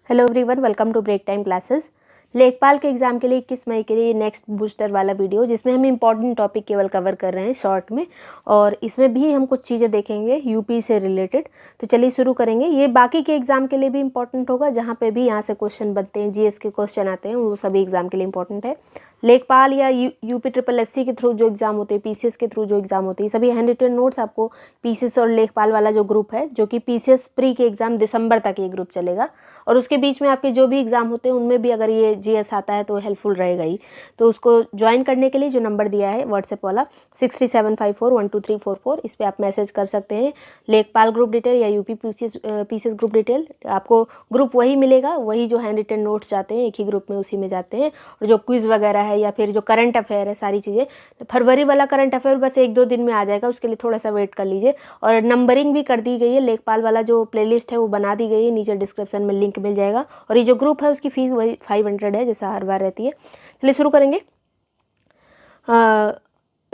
Hello everyone, welcome to break time classes. लेखपाल के exam के लिए 21 मई के लिए नेक्स्ट बूस्टर वाला वीडियो, जिसमें हम इंपॉर्टेंट टॉपिक केवल कवर कर रहे हैं शॉर्ट में, और इसमें भी हम कुछ चीज़ें देखेंगे यूपी से रिलेटेड। तो चलिए शुरू करेंगे। ये बाकी के एग्ज़ाम के लिए भी इंपॉर्टेंट होगा, जहाँ पे भी यहाँ से क्वेश्चन बनते हैं, जीएस के क्वेश्चन आते हैं, वो सभी एग्ज़ाम के लिए इंपॉर्टेंट है। लेखपाल या यूपी ट्रिपल एससी के थ्रू जो एग्ज़ाम होते हैं, पीसीएस के थ्रू जो एग्ज़ाम होती है, सभी हैंड रिटन नोट्स आपको पीसीएस और लेखपाल वाला जो ग्रुप है, जो कि पीसीएस प्री के एग्ज़ाम दिसंबर तक ये ग्रुप चलेगा, और उसके बीच में आपके जो भी एग्ज़ाम होते हैं उनमें भी अगर ये जीएस आता है तो हेल्पफुल रहेगा ही। तो उसको ज्वाइन करने के लिए जो नंबर दिया है व्हाट्सएप वाला 6375412344, इस पर आप मैसेज कर सकते हैं। लेखपाल ग्रुप डिटेल या यूपी पीसीएस ग्रुप डिटेल, आपको ग्रुप वही मिलेगा, वही जो हैंड रिटन नोट्स जाते हैं एक ही ग्रुप में, उसी में जाते हैं। और जो क्विज़ वगैरह है या फिर जो करंट अफेयर है, सारी चीज़ें, फरवरी वाला करंट अफेयर बस 1-2 दिन में आ जाएगा, उसके लिए थोड़ा सा वेट कर लीजिए। और नंबरिंग भी कर दी गई है, लेखपाल वाला जो प्लेलिस्ट है वो बना दी गई है, नीचे डिस्क्रिप्शन में लिंक मिल जाएगा। और ये जो ग्रुप है उसकी फ़ीस वही 500 है, जैसा हर बार रहती है। चलिए शुरू करेंगे।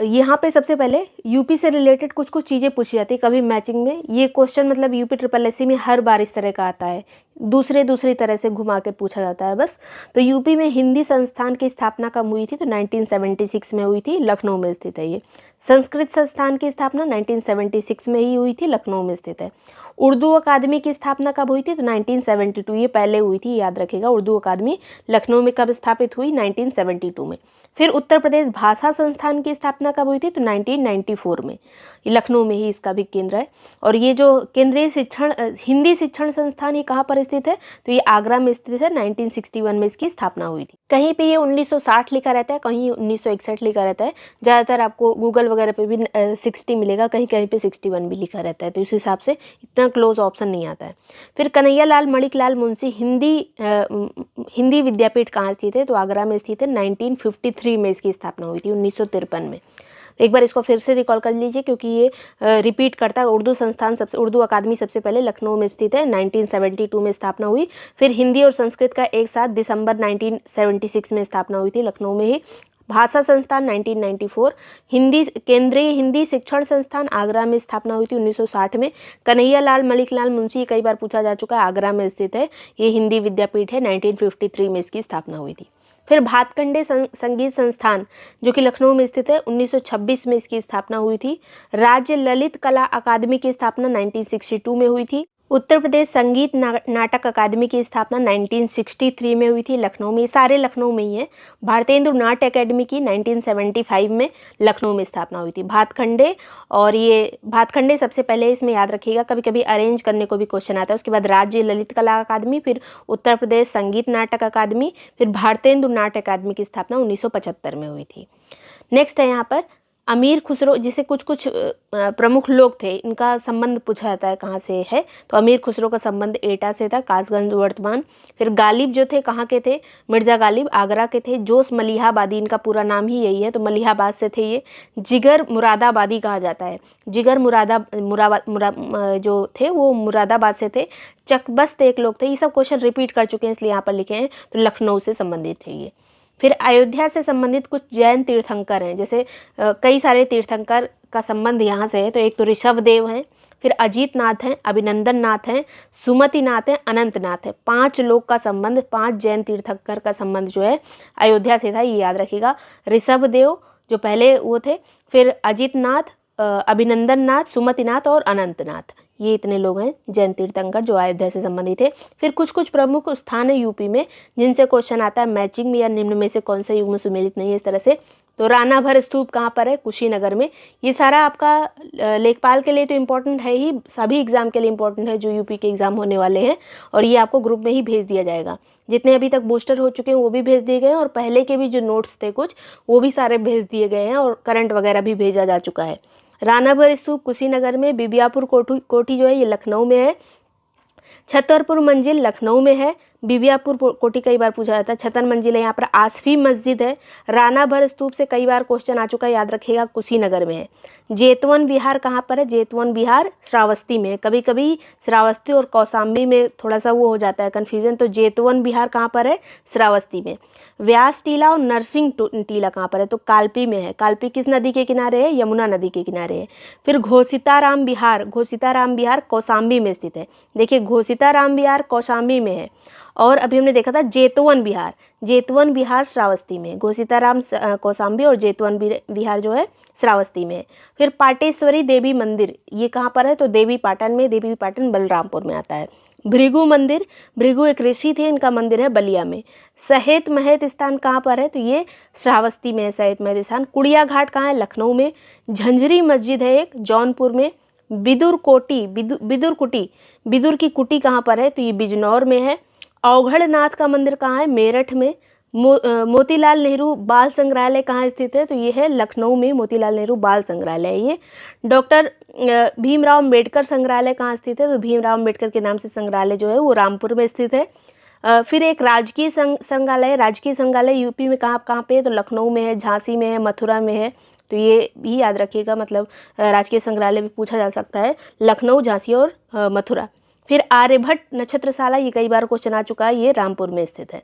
यहाँ पे सबसे पहले यूपी से रिलेटेड कुछ कुछ चीज़ें पूछी जाती है कभी मैचिंग में। ये क्वेश्चन मतलब यूपी ट्रिपल एससी में हर बार इस तरह का आता है, दूसरी तरह से घुमा के पूछा जाता है बस। तो यूपी में हिंदी संस्थान की स्थापना कब हुई थी? तो 1976 में हुई थी, लखनऊ में स्थित है ये। संस्कृत संस्थान की स्थापना 1976 में ही हुई थी, लखनऊ में स्थित है। उर्दू अकादमी की स्थापना कब हुई थी? तो 1972, ये पहले हुई थी, याद रखिएगा। उर्दू अकादमी लखनऊ में कब स्थापित हुई? 1972 में। फिर उत्तर प्रदेश भाषा संस्थान की स्थापना कब हुई थी? तो 1994 में, लखनऊ में ही इसका भी केंद्र है। और ये जो केंद्रीय हिंदी शिक्षण संस्थान, ये कहाँ पर स्थित है? तो ये आगरा में स्थित है। 1961 में इसकी स्थापना हुई थी। कहीं पे ये 1960 लिखा रहता है, कहीं 1961 लिखा रहता है। ज़्यादातर आपको गूगल वगैरह पे भी 60 मिलेगा, कहीं कहीं पे 61 भी लिखा रहता है, तो इस हिसाब से इतना क्लोज ऑप्शन नहीं आता है। फिर कन्हैयालाल मणिकलाल मुंशी हिंदी विद्यापीठ कहाँ स्थित है? तो आगरा में स्थित है। 1953 में इसकी स्थापना हुई थी, 1953 में। एक बार इसको फिर से रिकॉल कर लीजिए, क्योंकि ये रिपीट करता है। उर्दू अकादमी सबसे पहले लखनऊ में स्थित है, 1972 में स्थापना हुई। फिर हिंदी और संस्कृत का एक साथ दिसंबर 1976 में स्थापना हुई थी, लखनऊ में ही। भाषा संस्थान 1994, केंद्रीय हिंदी शिक्षण संस्थान आगरा में स्थापना हुई थी 1960 में। कन्हैयालाल मणिकलाल मुंशी, कई बार पूछा जा चुका है, आगरा में स्थित है, ये हिंदी विद्यापीठ है। 1953 में इसकी स्थापना हुई थी। फिर भातखंडे संगीत संस्थान, जो कि लखनऊ में स्थित है, 1926 में इसकी स्थापना हुई थी। राज्य ललित कला अकादमी की स्थापना 1962 में हुई थी। उत्तर प्रदेश संगीत नाटक अकादमी की स्थापना 1963 में हुई थी, लखनऊ में। सारे लखनऊ में ही है। भारतेंदु नाट्य अकादमी की 1975 में लखनऊ में स्थापना हुई थी। भातखंडे, और ये भातखंडे सबसे पहले, इसमें याद रखिएगा, कभी कभी अरेंज करने को भी क्वेश्चन आता है। उसके बाद राज्य ललित कला अकादमी, फिर उत्तर प्रदेश संगीत नाटक अकादमी, फिर भारतेंदु नाट्य अकादमी की स्थापना 1975 में हुई थी। नेक्स्ट है यहाँ पर अमीर खुसरो, जिसे कुछ प्रमुख लोग थे, इनका संबंध पूछा जाता है कहाँ से है। तो अमीर खुसरो का संबंध एटा से था, कासगंज वर्तमान। फिर गालिब जो थे, कहाँ के थे? मिर्ज़ा गालिब आगरा के थे। जोश मलिहाबादी, इनका पूरा नाम ही यही है, तो मलिहाबाद से थे ये। जिगर मुरादाबादी कहा जाता है, जिगर जो थे वो मुरादाबाद से थे। चकबस्त एक लोग थे। ये सब क्वेश्चन रिपीट कर चुके हैं, इसलिए यहाँ पर लिखे हैं। तो लखनऊ से संबंधित थे ये। फिर अयोध्या से संबंधित कुछ जैन तीर्थंकर हैं, जैसे कई सारे तीर्थंकर का संबंध यहाँ से है। तो एक तो ऋषभ देव हैं, फिर अजीत नाथ हैं, अभिनंदन नाथ हैं, सुमति नाथ हैं, अनंत नाथ हैं। 5 लोग का संबंध, 5 जैन तीर्थंकर का संबंध जो है अयोध्या से था, ये याद रखिएगा। ऋषभ देव जो पहले वो थे, फिर अजीत नाथ, अभिनंदन नाथ, सुमति नाथ और अनंत नाथ, ये इतने लोग हैं जैन तीर्थंकर जो अयोध्या से संबंधित है। फिर कुछ प्रमुख स्थान है यूपी में जिनसे क्वेश्चन आता है मैचिंग में, या निम्न में से कौन सा युग में सुमेलित नहीं है, इस तरह से। तो राणा भर स्तूप कहाँ पर है? कुशीनगर में। ये सारा आपका लेखपाल के लिए तो इम्पोर्टेंट है ही, सभी एग्जाम के लिए इम्पोर्टेंट है जो यूपी के एग्जाम होने वाले हैं, और ये आपको ग्रुप में ही भेज दिया जाएगा। जितने अभी तक बूस्टर हो चुके हैं वो भी भेज दिए गए हैं, और पहले के भी जो नोट्स थे कुछ, वो भी सारे भेज दिए गए हैं, और करंट वगैरह भी भेजा जा चुका है। राणाभर स्तूप कुशीनगर में, बिबियापुर कोठी जो है ये लखनऊ में है। छतरपुर मंजिल लखनऊ में है। बिबियापुर कोठी कई बार पूछा जाता है। छतर मंजिल है, यहाँ पर आसफी मस्जिद है। राणा भर स्तूप से कई बार क्वेश्चन आ चुका है, याद रखिएगा, कुशीनगर में है। जेतवन विहार कहाँ पर है? जेतवन विहार श्रावस्ती में है। कभी कभी श्रावस्ती और कौशाम्बी में थोड़ा सा वो हो जाता है कन्फ्यूजन, तो जेतवन विहार कहाँ पर है? श्रावस्ती में। व्यास टीला और नरसिंह टीला कहाँ पर है? तो कालपी में है। कालपी किस नदी के किनारे है? यमुना नदी के किनारे है। फिर घोषिताराम विहार कौशाम्बी में स्थित है। देखिए, घोषिताराम विहार कौशाम्बी में है। और अभी हमने देखा था जेतवन विहार श्रावस्ती में, घोषिताराम कौशाम्बी और जेतवन विहार जो है श्रावस्ती में। फिर पाटेश्वरी देवी मंदिर, ये कहाँ पर है? तो देवी पाटन में, देवी पाटन बलरामपुर में आता है। भृगु मंदिर, भृगु एक ऋषि थे, इनका मंदिर है बलिया में। सहेत महत स्थान कहाँ पर है? तो ये श्रावस्ती में है सहेत महत स्थान। कुड़िया घाट कहाँ है? लखनऊ में। झंझरी मस्जिद है एक, जौनपुर में। बिदुर की कुटी कहाँ पर है? तो ये बिजनौर में है। अवघड़नाथ का मंदिर कहाँ है? मेरठ में। मोतीलाल नेहरू बाल संग्रहालय कहाँ स्थित है? तो ये है लखनऊ में, मोतीलाल नेहरू बाल संग्रहालय। ये डॉक्टर भीमराव अम्बेडकर संग्रहालय कहाँ स्थित है? तो भीमराव अम्बेडकर के नाम से संग्रहालय जो है वो रामपुर में स्थित है। फिर एक राजकीय संग्रहालय यूपी में कहाँ पे है? तो लखनऊ में है, झांसी में है, मथुरा में है। तो ये भी याद रखिएगा, मतलब राजकीय संग्रहालय भी पूछा जा सकता है, लखनऊ, झांसी और मथुरा। फिर आर्यभट्ट नक्षत्रशाला, ये कई बार क्वेश्चन आ चुका है, ये रामपुर में स्थित है।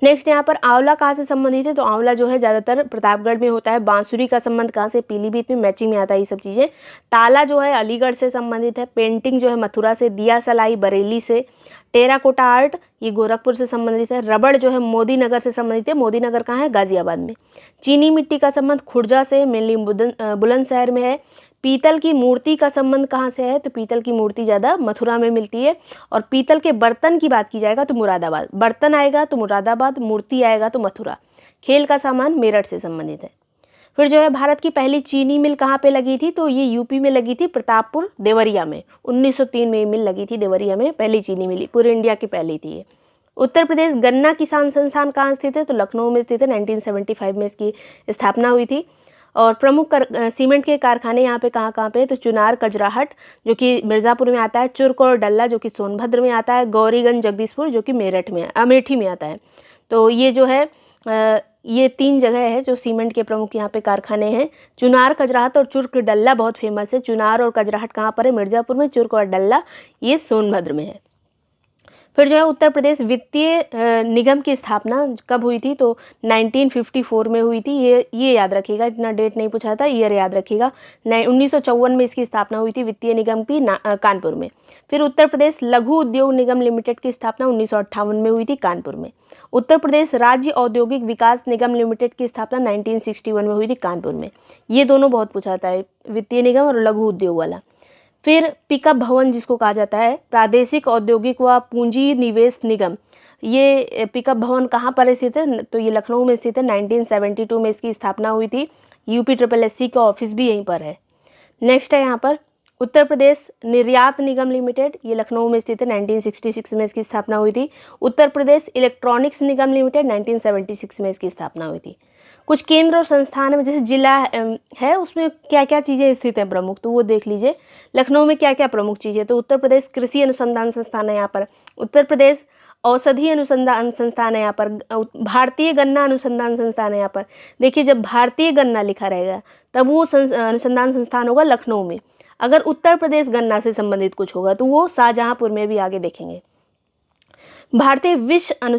नेक्स्ट यहाँ पर आंवला कहाँ से संबंधित है? तो आंवला जो है ज़्यादातर प्रतापगढ़ में होता है। बांसुरी का संबंध कहाँ से? पीलीभीत में, मैचिंग में आता है ये सब चीज़ें। ताला जो है अलीगढ़ से संबंधित है। पेंटिंग जो है मथुरा से। दिया सलाई बरेली से। टेराकोटा आर्ट ये गोरखपुर से संबंधित है। रबड़ जो है मोदीनगर से संबंधित है। मोदीनगर कहाँ है? गाजियाबाद में। चीनी मिट्टी का संबंध खुर्जा से, मेनली बुलंदशहर में है। पीतल की मूर्ति का संबंध कहाँ से है? तो पीतल की मूर्ति ज़्यादा मथुरा में मिलती है। और पीतल के बर्तन की बात की जाएगा तो मुरादाबाद, बर्तन आएगा तो मुरादाबाद, मूर्ति आएगा तो मथुरा। खेल का सामान मेरठ से संबंधित है। फिर जो है भारत की पहली चीनी मिल कहाँ पे लगी थी? तो ये यूपी में लगी थी, प्रतापपुर देवरिया में। 1903 में ये मिल लगी थी देवरिया में, पहली चीनी मिल, पूरे इंडिया की पहली थी ये। उत्तर प्रदेश गन्ना किसान संस्थान कहाँ स्थित है? तो लखनऊ में स्थित है। 1975 में इसकी स्थापना हुई थी। और प्रमुख सीमेंट के कारखाने यहाँ पे कहाँ पे है? तो चुनार कजराहट जो कि मिर्ज़ापुर में आता है। चुर्क और डल्ला जो कि सोनभद्र में आता है। गौरीगंज जगदीशपुर जो कि अमेठी में आता है। तो ये जो है ये 3 जगह है जो सीमेंट के प्रमुख यहाँ पे कारखाने हैं। चुनार कजराहट और चुर्क डल्ला बहुत फेमस है। चुनार और कजराहट कहाँ पर है? मिर्ज़ापुर में। चुर्क और डल्ला ये सोनभद्र में है। फिर जो है उत्तर प्रदेश वित्तीय निगम की स्थापना कब हुई थी? तो 1954 में हुई थी। ये याद रखिएगा, इतना डेट नहीं पूछा था, ईयर याद रखिएगा। 1954 में इसकी स्थापना हुई थी वित्तीय निगम की कानपुर में। फिर उत्तर प्रदेश लघु उद्योग निगम लिमिटेड की स्थापना 1958 में हुई थी कानपुर में। उत्तर प्रदेश राज्य औद्योगिक विकास निगम लिमिटेड की स्थापना 1961 में हुई थी कानपुर में। ये दोनों बहुत पूछा था, वित्तीय निगम और लघु उद्योग वाला। फिर पिकअप भवन जिसको कहा जाता है, प्रादेशिक औद्योगिक व पूंजी निवेश निगम, ये पिकअप भवन कहाँ पर स्थित है? तो ये लखनऊ में स्थित है। 1972 में इसकी स्थापना हुई थी। UPSSC का ऑफिस भी यहीं पर है। नेक्स्ट है यहाँ पर उत्तर प्रदेश निर्यात निगम लिमिटेड, ये लखनऊ में स्थित है। 1966 में इसकी स्थापना हुई थी। उत्तर प्रदेश इलेक्ट्रॉनिक्स निगम लिमिटेड 1976 में इसकी स्थापना हुई थी। कुछ केंद्र और संस्थान में जैसे जिला है उसमें क्या क्या चीज़ें स्थित हैं प्रमुख, तो वो देख लीजिए। लखनऊ में क्या क्या प्रमुख चीज़ें, तो उत्तर प्रदेश कृषि अनुसंधान संस्थान है यहाँ पर। उत्तर प्रदेश औषधि अनुसंधान संस्थान है यहाँ पर। भारतीय गन्ना अनुसंधान संस्थान है यहाँ पर। देखिए जब भारतीय गन्ना लिखा रहेगा तब वो अनुसंधान संस्थान होगा लखनऊ में। अगर उत्तर प्रदेश गन्ना से संबंधित कुछ होगा तो वो शाहजहाँपुर में, भी आगे देखेंगे। भारतीय विश्व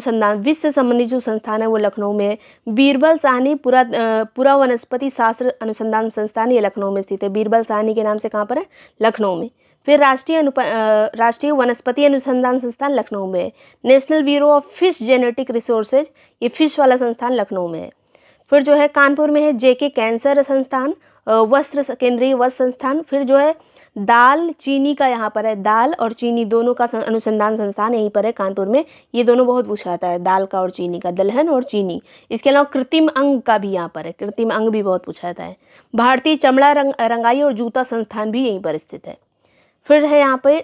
से संबंधित जो संस्थान है वो लखनऊ में है। बीरबल साहनी पुरा वनस्पति शास्त्र अनुसंधान संस्थान, ये लखनऊ में स्थित है। बीरबल साहनी के नाम से कहाँ पर है? लखनऊ में। फिर राष्ट्रीय वनस्पति अनुसंधान संस्थान लखनऊ में है। National bureau of fish genetic resources, ये फिश वाला संस्थान लखनऊ में है। फिर जो है कानपुर में है JK कैंसर संस्थान, केंद्रीय वस्त्र संस्थान। फिर जो है दाल चीनी का यहाँ पर है, दाल और चीनी दोनों का अनुसंधान संस्थान यहीं पर है कानपुर में। ये दोनों बहुत पूछा जाता है, दाल का और चीनी का, दलहन और चीनी। इसके अलावा कृत्रिम अंग का भी यहाँ पर है, कृत्रिम अंग भी बहुत पूछा जाता है। भारतीय चमड़ा रंगाई और जूता संस्थान भी यहीं पर स्थित है। फिर है यहाँ पे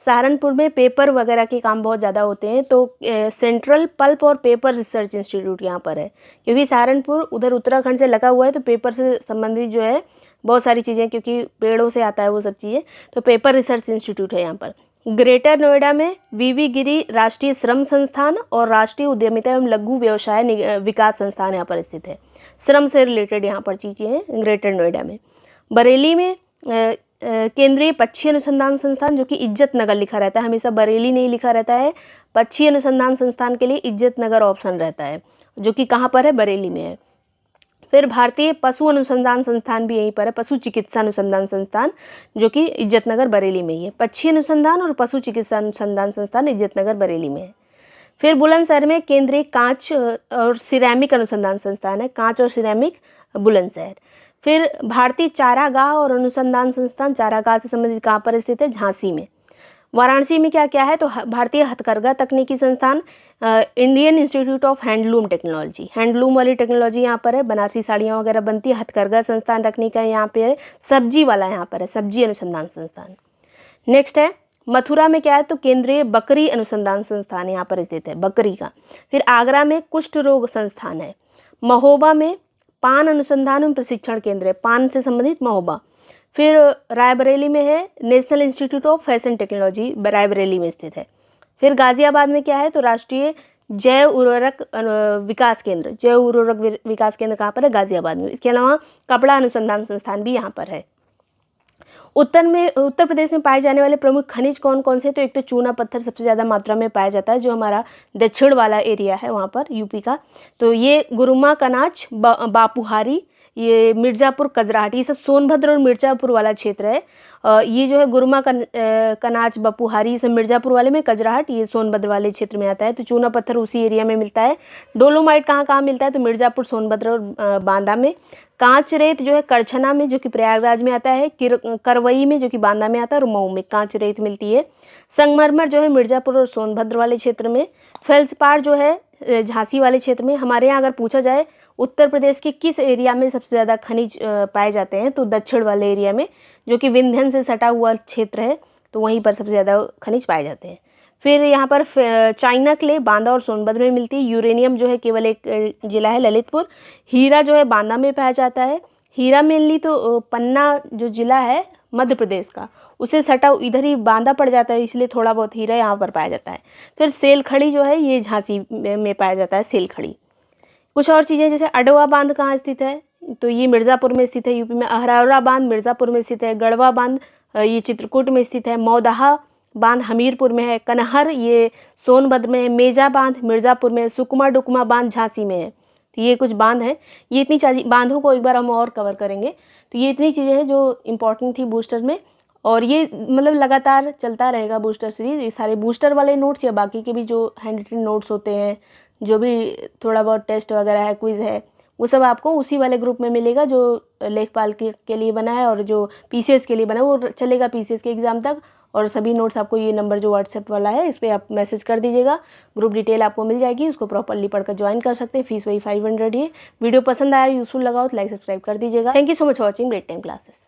सहारनपुर में पेपर वगैरह के काम बहुत ज़्यादा होते हैं, तो सेंट्रल पल्प और पेपर रिसर्च इंस्टीट्यूट यहाँ पर है। क्योंकि सहारनपुर उधर उत्तराखंड से लगा हुआ है तो पेपर से संबंधित जो है बहुत सारी चीज़ें, क्योंकि पेड़ों से आता है वो सब चीज़ें, तो पेपर रिसर्च इंस्टीट्यूट है यहाँ पर। ग्रेटर नोएडा में VV गिरी राष्ट्रीय श्रम संस्थान और राष्ट्रीय उद्यमिता एवं लघु व्यवसाय विकास संस्थान यहाँ पर स्थित है। श्रम से रिलेटेड यहाँ पर चीज़ें हैं ग्रेटर नोएडा में। बरेली में केंद्रीय पक्षी अनुसंधान संस्थान, जो कि इज्जत नगर लिखा रहता है, हमेशा बरेली नहीं लिखा रहता है। पक्षी अनुसंधान संस्थान के लिए इज्जत नगर ऑप्शन रहता है, जो कि कहाँ पर है? बरेली में है। फिर भारतीय पशु अनुसंधान संस्थान भी यहीं पर है, पशु चिकित्सा अनुसंधान संस्थान, जो कि इज्जतनगर बरेली में ही है। पक्षी अनुसंधान और पशु चिकित्सा अनुसंधान संस्थान इज्जतनगर बरेली में है। फिर बुलंदशहर में केंद्रीय कांच और सिरेमिक अनुसंधान संस्थान है, कांच और सिरेमिक, बुलंदशहर। फिर भारतीय चारागाह और अनुसंधान संस्थान चारागाह से संबंधित कहाँ पर स्थित है? झांसी में। वाराणसी में क्या क्या है? तो भारतीय हथकरघा तकनीकी संस्थान, Indian institute of handloom technology, handloom वाली टेक्नोलॉजी यहाँ पर है, बनारसी साड़ियाँ वगैरह बनती है। हथकरघा संस्थान रखने का यहाँ पे है। सब्जी वाला यहाँ पर है, सब्जी अनुसंधान संस्थान। नेक्स्ट है मथुरा में क्या है? तो केंद्रीय बकरी अनुसंधान संस्थान यहाँ पर स्थित है, बकरी का। फिर आगरा में कुष्ठ रोग संस्थान है। महोबा में पान अनुसंधान एवं प्रशिक्षण केंद्र है, पान से संबंधित महोबा। फिर रायबरेली में है national institute of fashion technology, Raebareli में स्थित है। फिर गाजियाबाद में क्या है? तो राष्ट्रीय जैव उर्वरक विकास केंद्र, जैव उर्वरक विकास केंद्र कहाँ पर है? गाजियाबाद में। इसके अलावा कपड़ा अनुसंधान संस्थान भी यहाँ पर है। उत्तर प्रदेश में पाए जाने वाले प्रमुख खनिज कौन कौन से? तो एक तो चूना पत्थर सबसे ज़्यादा मात्रा में पाया जाता है, जो हमारा दक्षिण वाला एरिया है वहाँ पर यूपी का। तो ये गुरुमा, कनाच, बापूहारी, ये मिर्ज़ापुर, कजराहट, ये सब सोनभद्र और मिर्ज़ापुर वाला क्षेत्र है। ये जो है गुरुमा, कनाच, बापूहारी, सब मिर्ज़ापुर वाले में, कजराहट ये सोनभद्र वाले क्षेत्र में आता है। तो चूना पत्थर उसी एरिया में मिलता है। डोलोमाइट कहाँ कहाँ मिलता है? तो मिर्ज़ापुर, सोनभद्र और बांदा में। कांच रेत जो है करछना में, जो कि प्रयागराज में आता है, करवई में, जो कि बांदा में आता है, और मऊ में कांच रेत मिलती है। संगमरमर जो है मिर्ज़ापुर और सोनभद्र वाले क्षेत्र में। फेल्सपार जो है झांसी वाले क्षेत्र में। हमारे यहाँ अगर पूछा जाए उत्तर प्रदेश के किस एरिया में सबसे ज़्यादा खनिज पाए जाते हैं, तो दक्षिण वाले एरिया में, जो कि विंध्यन से सटा हुआ क्षेत्र है, तो वहीं पर सबसे ज़्यादा खनिज पाए जाते हैं। फिर यहाँ पर चाइना क्ले बांदा और सोनभद्र में मिलती है। यूरेनियम जो है केवल एक जिला है, ललितपुर। हीरा जो है बांदा में पाया जाता है। हीरा मेनली तो पन्ना जो जिला है मध्य प्रदेश का, उसे सटा इधर ही बांदा पड़ जाता है, इसलिए थोड़ा बहुत हीरा यहाँ पर पाया जाता है। फिर सेलखड़ी जो है ये झांसी में पाया जाता है, सेलखड़ी। कुछ और चीज़ें जैसे अडवा बांध कहाँ स्थित है? तो ये मिर्ज़ापुर में स्थित है, यूपी में। अहरौरा बांध मिर्ज़ापुर में स्थित है। गढ़वा बांध ये चित्रकूट में स्थित है। मौदाहा बांध हमीरपुर में है। कनहर ये सोनभद्र में है। मेजा बांध मिर्ज़ापुर में। सुकमा डुकमा बांध झांसी में है। तो ये कुछ बांध हैं। ये इतनी बांधों को एक बार हम और कवर करेंगे। तो ये इतनी चीज़ें हैं जो इम्पोर्टेंट थी बूस्टर में, और ये मतलब लगातार चलता रहेगा बूस्टर सीरीज। ये सारे बूस्टर वाले नोट्स या बाकी के भी जो हैंड रिटन नोट्स होते हैं, जो भी थोड़ा बहुत टेस्ट वगैरह है, क्विज़ है, वो सब आपको उसी वाले ग्रुप में मिलेगा जो लेखपाल के लिए बना है और जो पीसीएस के लिए बना है, वो चलेगा पीसीएस के एग्ज़ाम तक। और सभी नोट्स आपको ये नंबर जो व्हाट्सएप वाला है इस पर आप मैसेज कर दीजिएगा, ग्रुप डिटेल आपको मिल जाएगी, उसको प्रॉपरली पढ़कर ज्वाइन कर सकते हैं। फीस वही 500 ही है। वीडियो पसंद आया, यूजफुल लगा हो तो लाइक सब्सक्राइब कर दीजिएगा। Thank you so much for watching great time classes.